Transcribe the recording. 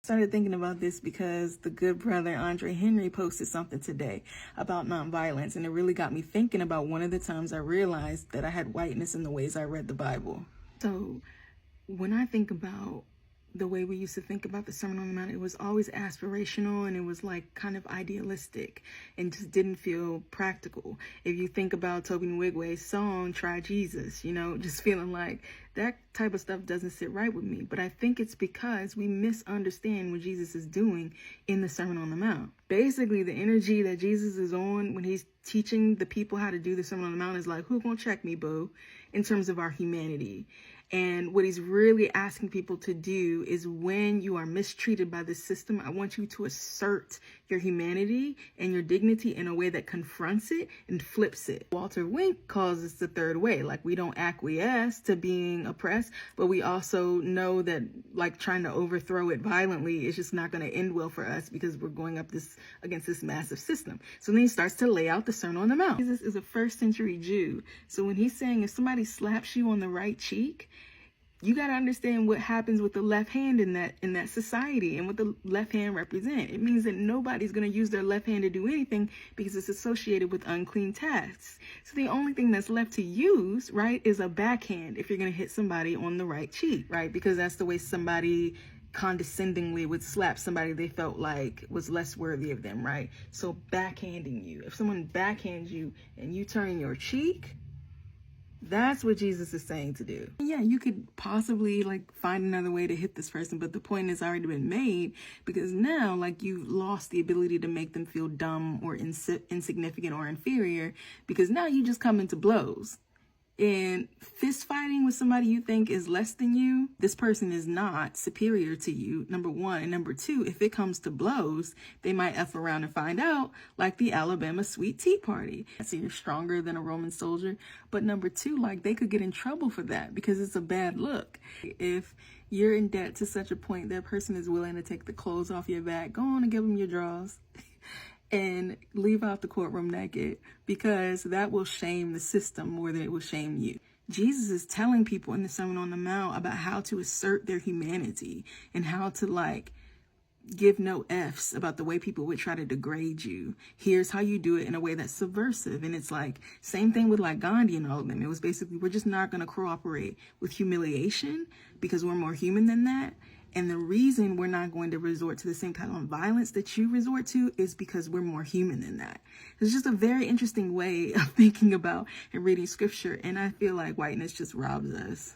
Started thinking about this because the good brother Andre Henry posted something today about nonviolence, and it really got me thinking about one of the times I realized that I had whiteness in the ways I read the Bible. So when I think about the way we used to think about the Sermon on the Mount, it was always aspirational, and it was like kind of idealistic and just didn't feel practical. If you think about Toby Nwigwe's song, Try Jesus, just feeling like that type of stuff doesn't sit right with me. But I think it's because we misunderstand what Jesus is doing in the Sermon on the Mount. Basically, the energy that Jesus is on when he's teaching the people how to do the Sermon on the Mount is like, who gonna check me, boo, in terms of our humanity. And what he's really asking people to do is, when you are mistreated by this system, I want you to assert your humanity and your dignity in a way that confronts it and flips it. Walter Wink calls this the third way. Like, we don't acquiesce to being oppressed, but we also know that like trying to overthrow it violently is just not going to end well for us because we're going up against this massive system. So then he starts to lay out the Sermon on the Mount. Jesus is a first century Jew. So when he's saying if somebody slaps you on the right cheek, you got to understand what happens with the left hand in that society and what the left hand represent. It means that nobody's going to use their left hand to do anything because it's associated with unclean tasks. So the only thing that's left to use, right, is a backhand if you're going to hit somebody on the right cheek, right? Because that's the way somebody condescendingly would slap somebody they felt like was less worthy of them, right? So backhanding you. If someone backhands you and you turn your cheek, that's what Jesus is saying to do. Yeah, you could possibly like find another way to hit this person, but the point has already been made, because now like you've lost the ability to make them feel dumb or insignificant or inferior, because now you just come into blows. And fist fighting with somebody you think is less than you, this person is not superior to you, number one. And number two, if it comes to blows, they might F around and find out, like the Alabama Sweet Tea Party. So you're stronger than a Roman soldier. But number two, like they could get in trouble for that because it's a bad look. If you're in debt to such a point that person is willing to take the clothes off your back, go on and give them your drawers. And leave out the courtroom naked, because that will shame the system more than it will shame you. Jesus is telling people in the Sermon on the Mount about how to assert their humanity and how to like give no F's about the way people would try to degrade you. Here's how you do it in a way that's subversive. And it's like, same thing with like Gandhi and all of them. It was basically, we're just not going to cooperate with humiliation because we're more human than that. And the reason we're not going to resort to the same kind of violence that you resort to is because we're more human than that. It's just a very interesting way of thinking about and reading scripture. And I feel like whiteness just robs us.